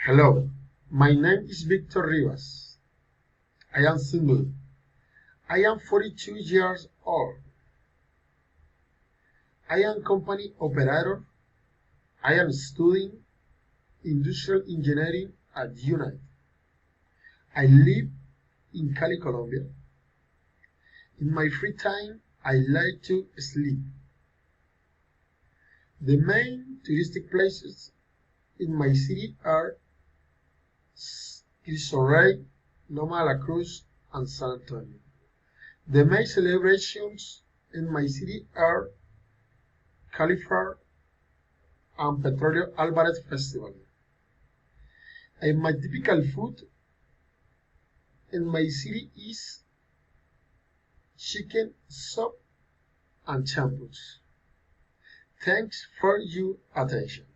Hello, my name is Victor Rivas. I am single. I am 42 years old. I am company operator. I am studying industrial engineering at UNITE. I live in Cali, Colombia. In my free time, I like to sleep. The main touristic places in my city are Cristo Rey, Loma de la Cruz, and San Antonio. The main celebrations in my city are Califar and Petróleo Alvarez Festival. And my typical food in my city is chicken soup and champus. Thanks for your attention.